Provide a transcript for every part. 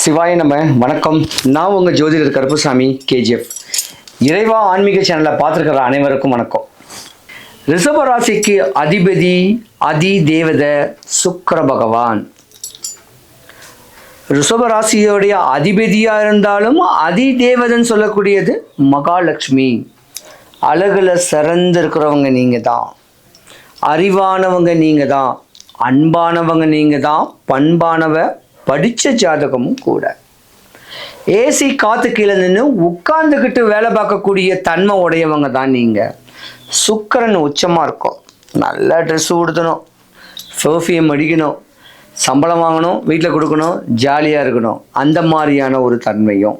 சிவாய நம்ம வணக்கம். நான் உங்கள் ஜோதிடர் கருப்புசாமி கேஜிஎஃப். இறைவா ஆன்மீக சேனலில் பார்த்துருக்கிற அனைவருக்கும் வணக்கம். ரிஷப ராசிக்கு அதிபதி அதி தேவத சுக்கிர பகவான். ரிஷப ராசியோடைய அதிபதியாக இருந்தாலும் அதி தேவதன் சொல்லக்கூடியது மகாலட்சுமி. அழகுல சிறந்து இருக்கிறவங்க நீங்கள் தான், அறிவானவங்க நீங்கள் தான், அன்பானவங்க நீங்கள் தான், பண்பானவ படித்த ஜாதகமும் கூட. ஏசி காற்று கீழே நின்று உட்கார்ந்துக்கிட்டு வேலை பார்க்கக்கூடிய தன்மை உடையவங்க தான் நீங்கள். சுக்கிரன் உச்சமாக இருக்கும். நல்ல ட்ரெஸ் உடுத்தணும், பெர்ஃப்யூம் அடிக்கணும், சம்பளம் வாங்கணும், வீட்டில் கொடுக்கணும், ஜாலியாக இருக்கணும். அந்த மாதிரியான ஒரு தன்மையும்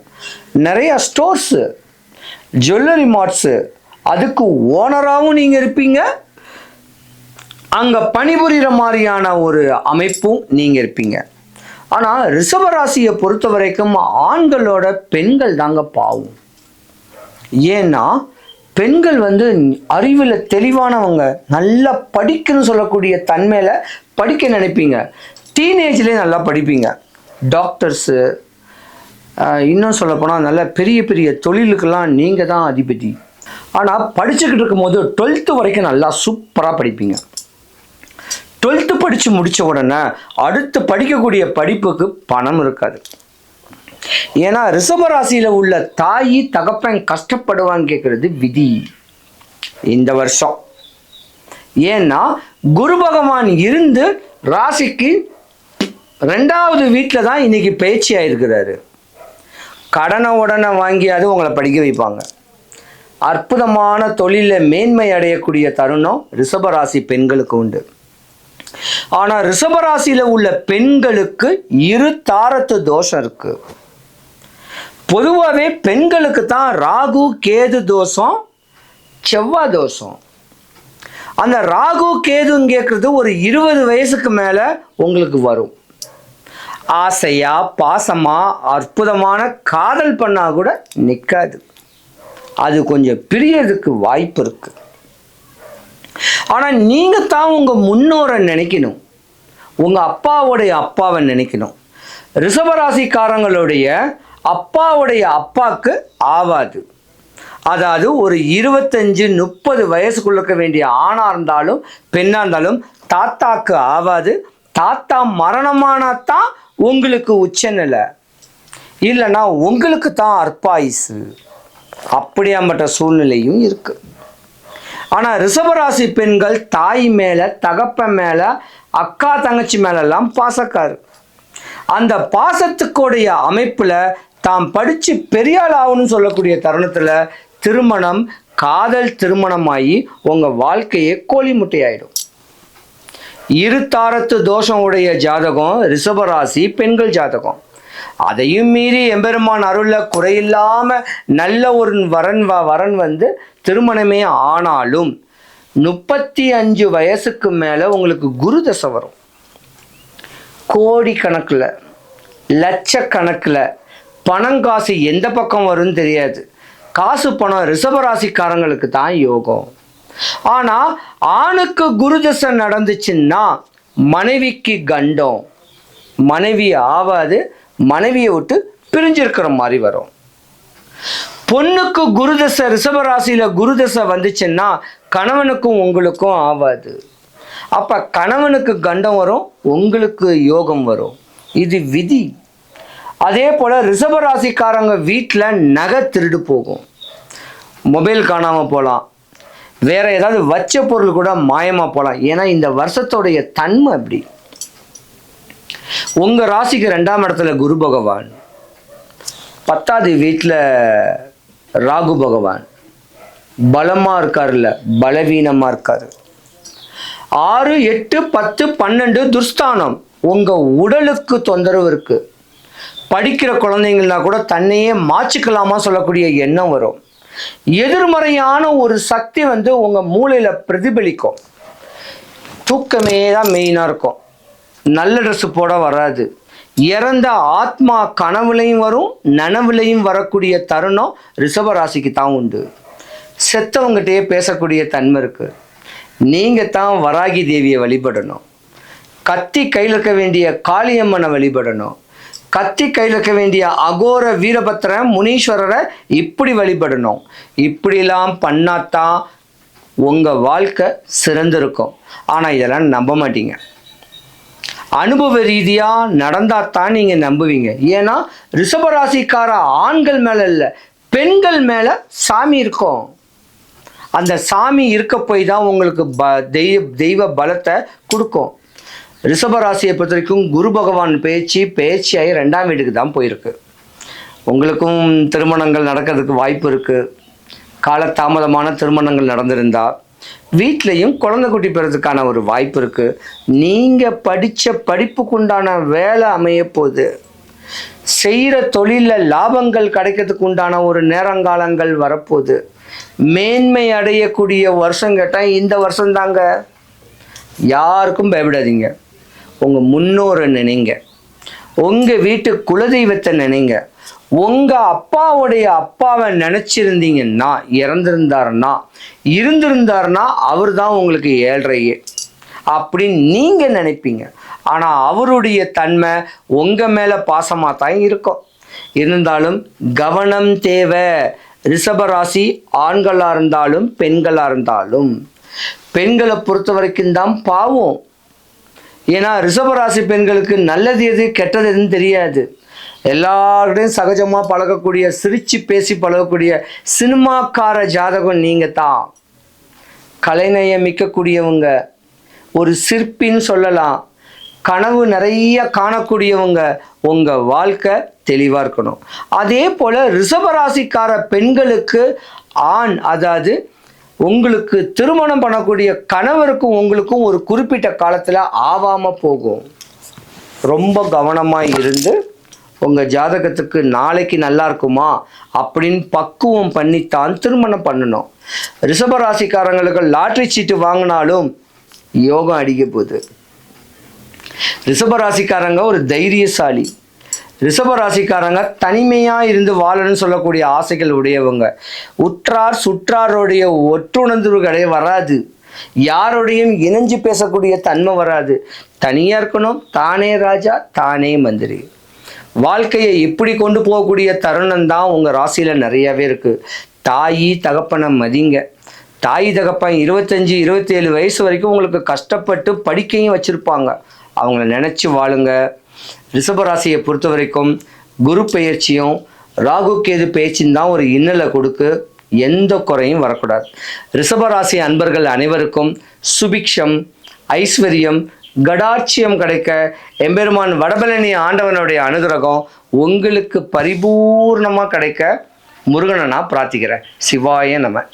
நிறையா ஸ்டோர்ஸு, ஜுவல்லரி மார்ட்ஸு, அதுக்கு ஓனராகவும் நீங்கள் இருப்பீங்க. அங்கே பணிபுரிகிற மாதிரியான ஒரு அமைப்பும் நீங்கள் இருப்பீங்க. ஆனால் ரிஷபராசியை பொறுத்த வரைக்கும் ஆண்களோட பெண்கள் தாங்க பாவம். ஏன்னா பெண்கள் அறிவில் தெளிவானவங்க, நல்லா படிக்கணும்னு சொல்லக்கூடிய தன்மையில் படிக்க நினைப்பீங்க. டீனேஜ்லேயே நல்லா படிப்பீங்க. டாக்டர்ஸு, இன்னும் சொல்லப்போனால் நல்ல பெரிய பெரிய தொழிலுக்கெல்லாம் நீங்கள் தான் அதிபதி. ஆனால் படிச்சுக்கிட்டு இருக்கும்போது 12th வரைக்கும் நல்லா சூப்பராக படிப்பீங்க. 12th படித்து முடித்த உடனே அடுத்து படிக்கக்கூடிய படிப்புக்கு பணம் இருக்காது. ஏன்னா ரிஷபராசியில் உள்ள தாய் தகப்பன் கஷ்டப்படுவான்னு கேட்குறது விதி இந்த வருஷம். ஏன்னா குரு பகவான் இருந்து ராசிக்கு 2வது வீட்டில் தான் இன்னைக்கு பயிற்சி ஆயிருக்கிறாரு. கடனை உடனே வாங்கியாவது உங்களை படிக்க வைப்பாங்க. அற்புதமான தொழிலில் மேன்மை அடையக்கூடிய தருணம் ரிஷபராசி பெண்களுக்கு உண்டு. ஆனால் ரிஷபராசியில் உள்ள பெண்களுக்கு 2 தாரத்து தோஷம் இருக்கு. பொதுவாகவே பெண்களுக்கு தான் ராகு கேது தோஷம், செவ்வாய் தோஷம். அந்த ராகு கேதுன்னு கேட்குறது ஒரு 20 வயசுக்கு மேலே உங்களுக்கு வரும். ஆசையா பாசமா அற்புதமான காதல் பண்ணால் கூட நிற்காது. அது கொஞ்சம் பிரியறதுக்கு வாய்ப்பு இருக்கு. ஆனால் நீங்கள் தான் உங்கள் முன்னோரை நினைக்கணும், உங்கள் அப்பாவுடைய அப்பாவை நினைக்கணும். ரிஷபராசிக்காரங்களுடைய அப்பாவுடைய அப்பாவுக்கு ஆவாது. அதாவது ஒரு 25-30 வயசுக்குள்ள இருக்க வேண்டிய ஆணாக இருந்தாலும் பெண்ணாக இருந்தாலும் தாத்தாக்கு ஆவாது. தாத்தா மரணமானாதான் உங்களுக்கு உச்சநிலை, இல்லைன்னா உங்களுக்கு தான் அற்பாயுசு. அப்படியாம்பட்ட சூழ்நிலையும் இருக்கு. ஆனால் ரிஷபராசி பெண்கள் தாய் மேலே, தகப்பன் மேலே, அக்கா தங்கச்சி மேலெல்லாம் பாசக்காரு. அந்த பாசத்துக்குடைய அமைப்பில் தாம் படித்து பெரியாள் ஆகணும்னு சொல்லக்கூடிய தருணத்தில் திருமணம், காதல் திருமணமாகி உங்கள் வாழ்க்கையே கோழி முட்டையாயிடும். 2 தாரத்து தோஷம் உடைய ஜாதகம் ரிஷபராசி பெண்கள் ஜாதகம். அதையும் மீறி எம்பெருமான் அருளில் குறையில்லாமல் நல்ல ஒரு வரன் திருமணமே ஆனாலும் 35 வயசுக்கு மேலே உங்களுக்கு குரு தசை வரும். கோடி கணக்கில், லட்சக்கணக்கில் பணங்காசு எந்த பக்கம் வரும்னு தெரியாது. காசு பணம் ரிஷபராசிக்காரங்களுக்கு தான் யோகம். ஆனால் ஆணுக்கு குரு தசை நடந்துச்சுன்னா மனைவிக்கு கண்டம், மனைவி ஆவாது, மனைவியை விட்டு பிரிஞ்சிருக்கிற மாதிரி வரும். பொண்ணுக்கு குருதசை ரிஷபராசியில் குருதசை வந்துச்சுன்னா கணவனுக்கும் உங்களுக்கும் ஆவாது. அப்போ கணவனுக்கு கண்டம் வரும், உங்களுக்கு யோகம் வரும். இது விதி. அதே போல் ரிஷபராசிக்காரங்க வீட்டில் நகை திருடு போகும், மொபைல் காணாமல் போகலாம், வேற ஏதாவது வச்ச பொருள் கூட மாயமாக போகலாம். ஏன்னா இந்த வருஷத்தோடைய தன்மை அப்படி. உங்கள் ராசிக்கு 2ஆம் இடத்துல குரு பகவான், 10வது வீட்டில் ராகு பகவான் பலமாக இருக்காருல்ல, பலவீனமாக இருக்காரு. 6, 8, 10, 12 துர்ஸ்தானம். உங்கள் உடலுக்கு தொந்தரவு இருக்குது. படிக்கிற குழந்தைங்கன்னா கூட தன்னையே மாற்றிக்கலாமா சொல்லக்கூடிய எண்ணம் வரும். எதிர்மறையான ஒரு சக்தி உங்கள் மூளையில் பிரதிபலிக்கும். தூக்கமே தான் மெயினாக இருக்கும். நல்ல ட்ரெஸ்ஸு போட வராது. இறந்த ஆத்மா கனவுலையும் வரும், நனவுலையும் வரக்கூடிய தருணம் ரிஷபராசிக்கு தான் உண்டு. செத்தவங்ககிட்டயே பேசக்கூடிய தன்மை இருக்குது. நீங்கள் தான் வராகி தேவியை வழிபடணும். கத்தி கையில் இருக்க வேண்டிய காளியம்மனை வழிபடணும். கத்தி கையில் இருக்க வேண்டிய அகோர வீரபத்திரன் முனீஸ்வரரை இப்படி வழிபடணும். இப்படிலாம் பண்ணாதான் உங்கள் வாழ்க்கை சிறந்திருக்கும். ஆனால் இதெல்லாம் நம்ப மாட்டீங்க. அனுபவ ரீதியாக நடந்தால் தான் நீங்கள் நம்புவீங்க. ஏன்னா ரிஷபராசிக்கார ஆண்கள் மேலே இல்லை, பெண்கள் மேலே சாமி இருக்கும். அந்த சாமி இருக்க போய் தான் உங்களுக்கு தெய்வ பலத்தை கொடுக்கும். ரிஷபராசியை பொறுத்த வரைக்கும் குரு பகவான் பேச்சியாகி 2ஆம் வீட்டுக்கு தான் போயிருக்கு. உங்களுக்கும் திருமணங்கள் நடக்கிறதுக்கு வாய்ப்பு இருக்குது. காலதாமதமான திருமணங்கள் நடந்திருந்தால் வீட்லேயும் குழந்தை குட்டி பெறதுக்கான ஒரு வாய்ப்பு இருக்குது. நீங்கள் படித்த படிப்புக்குண்டான வேலை அமைய போகுது. செய்கிற தொழிலில் லாபங்கள் கிடைக்கிறதுக்கு உண்டான ஒரு நேரங்காலங்கள் வரப்போகுது. மேன்மை அடையக்கூடிய வருஷம் கேட்டால் இந்த வருஷம்தாங்க. யாருக்கும் பயப்படாதீங்க. உங்கள் முன்னோரை நினைங்க, உங்கள் வீட்டு குலதெய்வத்தை நினைங்க. உங்கள் அப்பாவுடைய அப்பாவை நினச்சிருந்தீங்கன்னா, இருந்திருந்தாருன்னா அவர் தான் உங்களுக்கு 7.5 அப்படின்னு நீங்கள் நினைப்பீங்க. ஆனால் அவருடைய தன்மை உங்கள் மேலே பாசமாக தான் இருக்கும். இருந்தாலும் கவனம் தேவை. ரிஷபராசி ஆண்களாக இருந்தாலும் பெண்களாக இருந்தாலும், பெண்களை பொறுத்த வரைக்கும் தான் பாவம். ஏன்னா ரிஷபராசி பெண்களுக்கு நல்லது எது கெட்டது எதுன்னு தெரியாது. எல்லாருடையும் சகஜமாக பழகக்கூடிய, சிரித்து பேசி பழகக்கூடிய சினிமாக்கார ஜாதகம் நீங்கள் தான். கலைநயம் மிக்கக்கூடியவங்க, ஒரு சிற்பின்னு சொல்லலாம். கனவு நிறைய காணக்கூடியவங்க. உங்கள் வாழ்க்கை தெளிவாக இருக்கணும். அதே போல் ரிஷபராசிக்கார பெண்களுக்கு அதாவது உங்களுக்கு திருமணம் பண்ணக்கூடிய கணவருக்கும் உங்களுக்கும் ஒரு குறிப்பிட்ட காலத்தில் ஆகாமல் போகும். ரொம்ப கவனமாக இருந்து உங்கள் ஜாதகத்துக்கு நாளைக்கு நல்லா இருக்குமா அப்படின்னு பக்குவம் பண்ணித்தான் திருமணம் பண்ணணும். ரிஷபராசிக்காரங்களுக்கு லாட்ரி சீட்டு வாங்கினாலும் யோகம் அடிக்க போகுது. ரிஷபராசிக்காரங்க ஒரு தைரியசாலி. ரிஷபராசிக்காரங்க தனிமையாக இருந்து வாழணும்னு சொல்லக்கூடிய ஆசைகள் உடையவங்க. உற்றார் சுற்றாரோடைய ஒற்றுணர்வு வராது. யாரோடையும் இணைஞ்சு பேசக்கூடிய தன்மை வராது. தனியாக இருக்கணும். தானே ராஜா தானே மந்திரி. வாழ்க்கையை இப்படி கொண்டு போகக்கூடிய தருணம் தான் உங்கள் ராசியில் நிறையாவே இருக்குது. தாயி தகப்பனை மதிங்க. தாய் தகப்பன் 25-27 வயசு வரைக்கும் உங்களுக்கு கஷ்டப்பட்டு படிக்கையும் வச்சுருப்பாங்க. அவங்கள நினச்சி வாழுங்க. ரிஷபராசியை பொறுத்த வரைக்கும் குரு பெயர்ச்சியும் ராகு கேது பேச்சின் தான் ஒரு இன்னலை கொடுக்கு. எந்த குறையும் வரக்கூடாது. ரிஷபராசி அன்பர்கள் அனைவருக்கும் சுபிக்ஷம், ஐஸ்வர்யம், கடாட்சியம் கிடைக்க எம்பெருமான் வடபழனி ஆண்டவனுடைய அனுகிரகம் உங்களுக்கு பரிபூர்ணமாக கிடைக்க முருகனை நான் பிரார்த்திக்கிறேன். சிவாய நம.